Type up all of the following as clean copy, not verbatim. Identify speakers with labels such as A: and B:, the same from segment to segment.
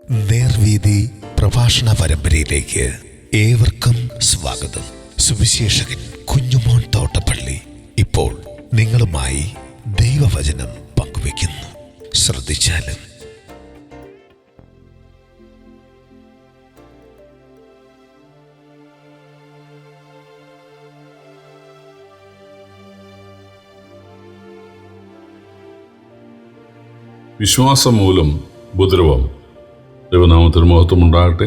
A: നേർവീതി പ്രഭാഷണ പരമ്പരയിലേക്ക് ഏവർക്കും സ്വാഗതം. സുവിശേഷകൻ കുഞ്ഞുമോൻ തോട്ടപ്പള്ളി ഇപ്പോൾ നിങ്ങളുമായി ദൈവവചനം പങ്കുവയ്ക്കുന്നു. ശ്രദ്ധിച്ചാലും.
B: വിശ്വാസം മൂലം ഉപദ്രവം. ദൈവനാമത്തിന് മഹത്വം ഉണ്ടാകട്ടെ.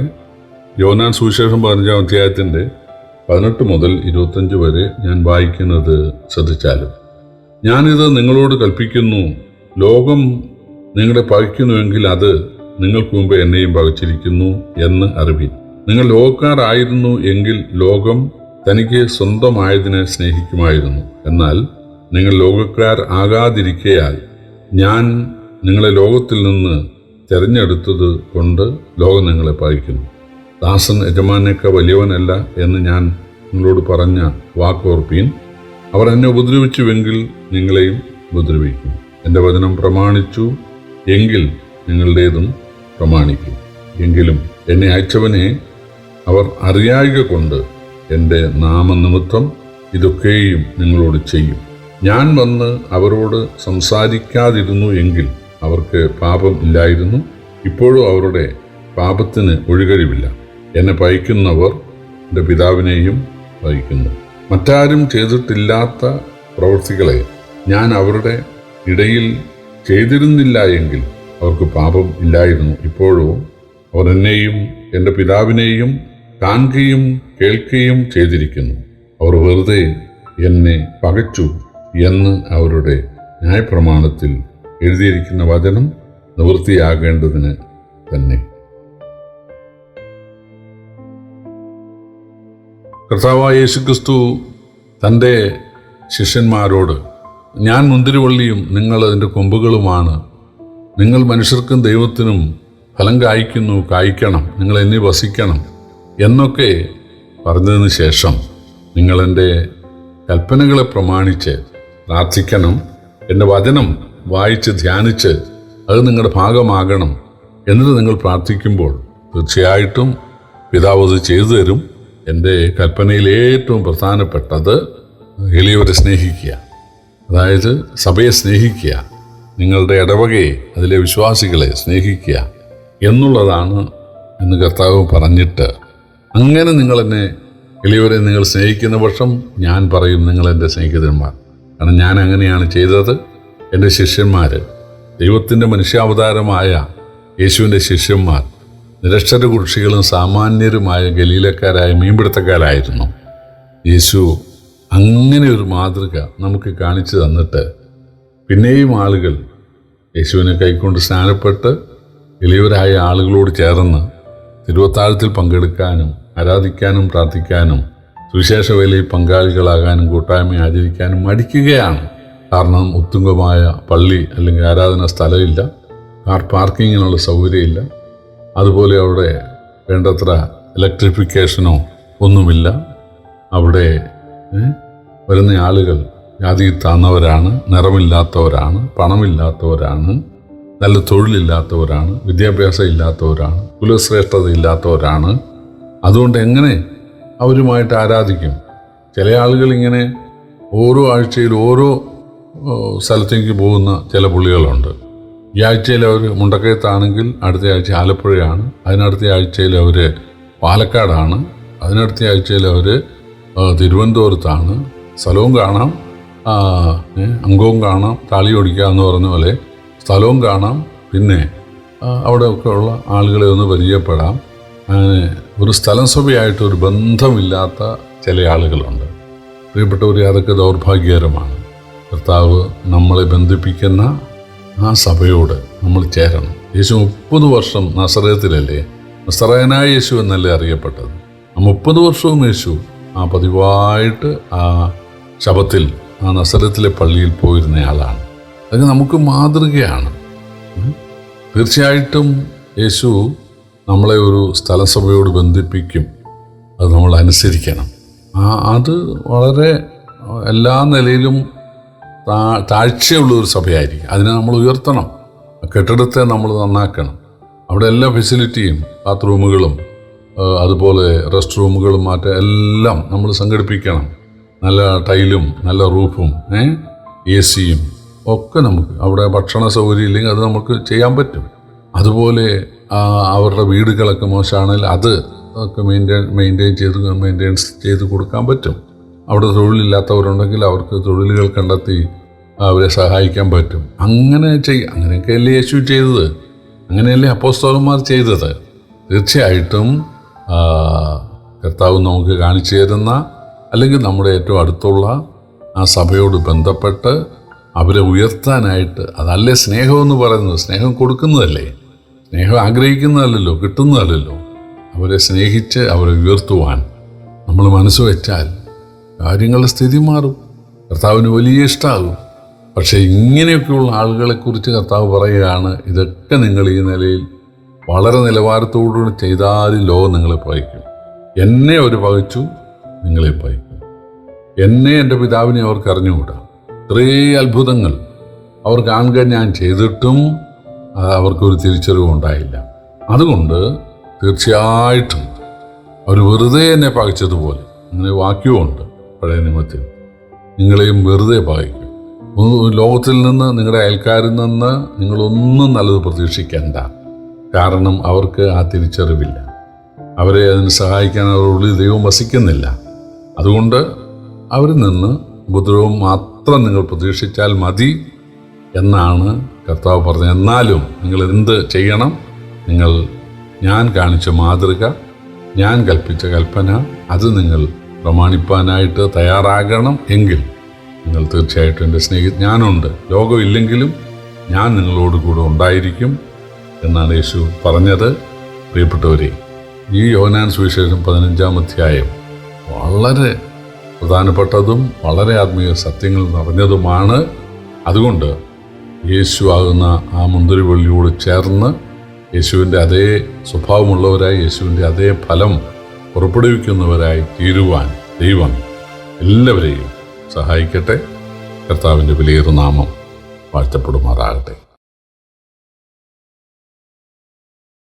B: യോഹന്നാൻ സുവിശേഷം 15-ാം അധ്യായത്തിൻ്റെ 18 മുതൽ 25 വരെ ഞാൻ വായിക്കുന്നത് ശ്രദ്ധിച്ചാലും. ഞാനിത് നിങ്ങളോട് കൽപ്പിക്കുന്നു, ലോകം നിങ്ങളെ പകയ്ക്കുന്നുവെങ്കിൽ അത് നിങ്ങൾക്ക് മുമ്പ് എന്നെയും പകച്ചിരിക്കുന്നു എന്ന് അറിവിൻ. നിങ്ങൾ ലോകക്കാരായിരുന്നു എങ്കിൽ ലോകം തനിക്ക് സ്വന്തമായതിനെ സ്നേഹിക്കുമായിരുന്നു. എന്നാൽ നിങ്ങൾ ലോകക്കാർ ആകാതിരിക്കയാൽ ഞാൻ നിങ്ങളെ ലോകത്തിൽ നിന്ന് തിരഞ്ഞെടുത്തത് കൊണ്ട് ലോകം നിങ്ങളെ പകയ്ക്കുന്നു. ദാസൻ യജമാനേക്കാൾ വലിയവനല്ല എന്ന് ഞാൻ നിങ്ങളോട് പറഞ്ഞ വാക്കോർപ്പീൻ. അവർ എന്നെ ഉപദ്രവിച്ചുവെങ്കിൽ നിങ്ങളെയും ഉപദ്രവിക്കും. എൻ്റെ വചനം പ്രമാണിച്ചു എങ്കിൽ നിങ്ങളുടേതും പ്രമാണിക്കും. എങ്കിലും എന്നെ അയച്ചവനെ അവർ അറിയായ്ക കൊണ്ട് എൻ്റെ നാമനിമിത്തം ഇതൊക്കെയും നിങ്ങളോട് ചെയ്യും. ഞാൻ വന്ന് അവരോട് സംസാരിക്കാതിരുന്നു എങ്കിൽ അവർക്ക് പാപം ഇല്ലായിരുന്നു. ഇപ്പോഴും അവരുടെ പാപത്തിന് ഒഴികഴിവില്ല. എന്നെ പകയ്ക്കുന്നവർ എൻ്റെ പിതാവിനെയും പകയ്ക്കുന്നു. മറ്റാരും ചെയ്തിട്ടില്ലാത്ത പ്രവൃത്തികളെ ഞാൻ അവരുടെ ഇടയിൽ ചെയ്തിരുന്നില്ല എങ്കിൽ അവർക്ക് പാപം ഇല്ലായിരുന്നു. ഇപ്പോഴും അവർ എന്നെയും എൻ്റെ പിതാവിനെയും കാണുകയും കേൾക്കുകയും ചെയ്തിരിക്കുന്നു. അവർ വെറുതെ എന്നെ പകച്ചു എന്ന് അവരുടെ ന്യായപ്രമാണത്തിൽ എഴുതിയിരിക്കുന്ന വചനം നിവൃത്തിയാകേണ്ടതിന് തന്നെ. കർത്താവായ യേശുക്രിസ്തു തൻ്റെ ശിഷ്യന്മാരോട്, ഞാൻ മുന്തിരിവള്ളിയും നിങ്ങൾ അതിൻ്റെ കൊമ്പുകളുമാണ്. നിങ്ങൾ മനുഷ്യർക്കും ദൈവത്തിനും ഫലം കായ്ക്കണം, നിങ്ങൾ എന്നിൽ വസിക്കണം എന്നൊക്കെ പറഞ്ഞതിന് ശേഷം നിങ്ങളെൻ്റെ കൽപ്പനകളെ പ്രമാണിച്ച് പ്രാർത്ഥിക്കണം, എൻ്റെ വചനം വായിച്ച് ധ്യാനിച്ച് അത് നിങ്ങളുടെ ഭാഗമാകണം. എന്നിട്ട് നിങ്ങൾ പ്രാർത്ഥിക്കുമ്പോൾ തീർച്ചയായിട്ടും പിതാവ് അത് ചെയ്തു തരും. എൻ്റെ കൽപ്പനയിൽ ഏറ്റവും പ്രധാനപ്പെട്ടത് എളിയവരെ സ്നേഹിക്കുക, അതായത് സഭയെ സ്നേഹിക്കുക, നിങ്ങളുടെ ഇടവകയെ, അതിലെ വിശ്വാസികളെ സ്നേഹിക്കുക എന്നുള്ളതാണ് എന്ന് കർത്താവ് പറഞ്ഞിട്ട്, അങ്ങനെ നിങ്ങളെന്നെ എളിയവരെ നിങ്ങൾ സ്നേഹിക്കുന്ന പക്ഷം ഞാൻ പറയും നിങ്ങളെൻ്റെ സ്നേഹിതന്മാർ. കാരണം ഞാൻ അങ്ങനെയാണ് ചെയ്തത്. എൻ്റെ ശിഷ്യന്മാർ, ദൈവത്തിൻ്റെ മനുഷ്യാവതാരമായ യേശുവിൻ്റെ ശിഷ്യന്മാർ നിരക്ഷരകുക്ഷികളും സാമാന്യരുമായ ഗലീലക്കാരായ മീൻപിടുത്തക്കാരായിരുന്നു. യേശു അങ്ങനെ ഒരു മാതൃക നമുക്ക് കാണിച്ചു തന്നിട്ട് പിന്നെയും ആളുകൾ യേശുവിനെ കൈക്കൊണ്ട് സ്നാനപ്പെട്ട് എളിയവരായ ആളുകളോട് ചേർന്ന് തിരുവത്താഴത്തിൽ പങ്കെടുക്കാനും ആരാധിക്കാനും പ്രാർത്ഥിക്കാനും സുവിശേഷ വേലയിൽ പങ്കാളികളാകാനും കൂട്ടായ്മ ആചരിക്കാനും മടിക്കുകയാണ്. കാരണം ഉത്തുംഗമായ പള്ളി അല്ലെങ്കിൽ ആരാധന സ്ഥലമില്ല, കാർ പാർക്കിങ്ങിനുള്ള സൗകര്യമില്ല, അതുപോലെ അവിടെ വേണ്ടത്ര ഇലക്ട്രിഫിക്കേഷനോ ഒന്നുമില്ല. അവിടെ വരുന്ന ആളുകൾ ജാതിയിൽ താന്നവരാണ്, നിറമില്ലാത്തവരാണ്, പണമില്ലാത്തവരാണ്, നല്ല തൊഴിലില്ലാത്തവരാണ്, വിദ്യാഭ്യാസം ഇല്ലാത്തവരാണ്, കുലശ്രേഷ്ഠത ഇല്ലാത്തവരാണ്. അതുകൊണ്ട് എങ്ങനെ അവരുമായിട്ട് ആരാധിക്കും? ചില ആളുകൾ ഇങ്ങനെ ഓരോ ആഴ്ചയിൽ ഓരോ സ്ഥലത്തേക്ക് പോകുന്ന ചില പുള്ളികളുണ്ട്. ഈ ആഴ്ചയിൽ അവർ മുണ്ടക്കയത്താണെങ്കിൽ അടുത്ത ആഴ്ച ആലപ്പുഴയാണ്, അതിനടുത്ത ആഴ്ചയിൽ അവർ പാലക്കാടാണ്, അതിനടുത്ത ആഴ്ചയിൽ അവർ തിരുവനന്തപുരത്താണ്. സ്ഥലവും കാണാം, അംഗവും കാണാം, താളി ഓടിക്കുക എന്ന് പറഞ്ഞ പോലെ സ്ഥലവും കാണാം, പിന്നെ അവിടെയൊക്കെ ഉള്ള ആളുകളെ ഒന്ന് പരിചയപ്പെടാം. അങ്ങനെ ഒരു സ്ഥലം സഭയായിട്ട് ഒരു ബന്ധമില്ലാത്ത ചില ആളുകളുണ്ട്. പ്രിയപ്പെട്ടവരെ, അതൊക്കെ ദൗർഭാഗ്യകരമാണ്. കർത്താവ് നമ്മളെ ബന്ധിപ്പിക്കുന്ന ആ സഭയോട് നമ്മൾ ചേരണം. യേശു 30 വർഷം നസറേത്തിലല്ലേ, നസറേയനായ യേശു എന്നല്ലേ അറിയപ്പെട്ടത്. ആ 30 വർഷവും യേശു ആ പതിവായിട്ട് ആ ശബത്തിൽ ആ നസറത്തിലെ പള്ളിയിൽ പോയിരുന്നയാളാണ്. അതൊക്കെ നമുക്ക് മാതൃകയാണ്. തീർച്ചയായിട്ടും യേശു നമ്മളെ ഒരു സ്ഥലസഭയോട് ബന്ധിപ്പിക്കും. അത് നമ്മൾ അനുസരിക്കണം. അത് വളരെ എല്ലാ നിലയിലും താഴ്ചയുള്ളൊരു സഭയായിരിക്കും. അതിനെ നമ്മൾ ഉയർത്തണം. കെട്ടിടത്തെ നമ്മൾ നന്നാക്കണം. അവിടെ എല്ലാ ഫെസിലിറ്റിയും, ബാത്റൂമുകളും അതുപോലെ റെസ്റ്റ് റൂമുകളും എല്ലാം നമ്മൾ സംഘടിപ്പിക്കണം. നല്ല ടൈലും നല്ല റൂഫും AC-യും ഒക്കെ നമുക്ക് അവിടെ ഭക്ഷണ സൗകര്യം ഇല്ലെങ്കിൽ അത് നമുക്ക് ചെയ്യാൻ പറ്റും. അതുപോലെ അവരുടെ വീടുകളൊക്കെ മോശമാണെങ്കിൽ അത് ഒക്കെ മെയിൻറ്റെയിൻസ് ചെയ്ത് കൊടുക്കാൻ പറ്റും. അവിടെ തൊഴിലില്ലാത്തവരുണ്ടെങ്കിൽ അവർക്ക് തൊഴിലുകൾ കണ്ടെത്തി അവരെ സഹായിക്കാൻ പറ്റും. അങ്ങനെയൊക്കെയല്ലേ യേശു ചെയ്തത്, അങ്ങനെയല്ലേ അപ്പോസ്തലന്മാർ ചെയ്തത്. തീർച്ചയായിട്ടും കർത്താവ് നമുക്ക് കാണിച്ചു തരുന്ന, അല്ലെങ്കിൽ നമ്മുടെ ഏറ്റവും അടുത്തുള്ള ആ സഭയോട് ബന്ധപ്പെട്ട് അവരെ ഉയർത്താനായിട്ട്, അതല്ലേ സ്നേഹമെന്ന് പറയുന്നത്. സ്നേഹം കൊടുക്കുന്നതല്ലേ, സ്നേഹം ആഗ്രഹിക്കുന്നതല്ലല്ലോ, കിട്ടുന്നതല്ലല്ലോ. അവരെ സ്നേഹിച്ച് അവരെ ഉയർത്തുവാൻ നമ്മൾ മനസ്സ് വെച്ചാൽ കാര്യങ്ങളുടെ സ്ഥിതി മാറും. കർത്താവിന് വലിയ ഇഷ്ടമാകും. പക്ഷേ ഇങ്ങനെയൊക്കെയുള്ള ആളുകളെക്കുറിച്ച് കർത്താവ് പറയുകയാണ്, ഇതൊക്കെ നിങ്ങൾ ഈ നിലയിൽ വളരെ നിലവാരത്തോടുകൂടി ചെയ്താലും ലോകം നിങ്ങളെ പകയ്ക്കും. എന്നെ അവർ പകച്ചു, നിങ്ങളെ പകയ്ക്കും. എന്നെ എൻ്റെ പിതാവിനെ അവർക്ക് അറിഞ്ഞുകൂടാ. ഇത്രയും അത്ഭുതങ്ങൾ അവർ കാണുക ഞാൻ ചെയ്തിട്ടും അവർക്കൊരു തിരിച്ചറിവുണ്ടായില്ല. അതുകൊണ്ട് തീർച്ചയായിട്ടും അവർ വെറുതെ എന്നെ പകച്ചതുപോലെ, അങ്ങനെ വാക്യമുണ്ട് പഴയ നിയമത്തിൽ, നിങ്ങളെയും വെറുതെ പകയ്ക്കും. ലോകത്തിൽ നിന്ന്, നിങ്ങളുടെ അയൽക്കാരിൽ നിന്ന് നിങ്ങളൊന്നും നല്ലത് പ്രതീക്ഷിക്കേണ്ട. കാരണം അവർക്ക് ആ തിരിച്ചറിവില്ല. അവരെ അതിന് സഹായിക്കാൻ അവരുള്ളിൽ ദൈവം വസിക്കുന്നില്ല. അതുകൊണ്ട് അവരിൽ നിന്ന് ഉപദ്രവം മാത്രം നിങ്ങൾ പ്രതീക്ഷിച്ചാൽ മതി എന്നാണ് കർത്താവ് പറഞ്ഞത്. എന്നാലും നിങ്ങൾ എന്ത് ചെയ്യണം? ഞാൻ കാണിച്ച മാതൃക, ഞാൻ കൽപ്പിച്ച കൽപ്പന, അത് നിങ്ങൾ പ്രമാണിപ്പാനായിട്ട് തയ്യാറാകണം. എങ്കിൽ നിങ്ങൾ തീർച്ചയായിട്ടും എൻ്റെ ഞാനുണ്ട്, ലോകമില്ലെങ്കിലും ഞാൻ നിങ്ങളോട് കൂടെ ഉണ്ടായിരിക്കും എന്നാണ് യേശു പറഞ്ഞത്. പ്രിയപ്പെട്ടവരെ, ഈ യോഹന്നാൻ സുവിശേഷം 15-ാം അധ്യായം വളരെ പ്രധാനപ്പെട്ടതും വളരെ ആത്മീയ സത്യങ്ങൾ നിറഞ്ഞതുമാണ്. അതുകൊണ്ട് യേശു ആകുന്ന ആ മുന്തിരിവള്ളിയോട് ചേർന്ന് യേശുവിൻ്റെ അതേ സ്വഭാവമുള്ളവരായി, യേശുവിൻ്റെ അതേ ഫലം പുറപ്പെടുവിക്കുന്നവരായി തീരുവാൻ ദൈവം എല്ലാവരെയും സഹായിക്കട്ടെ. കർത്താവിൻ്റെ വിലയേറിയ നാമം വാഴ്ത്തപ്പെടുമാറാകട്ടെ.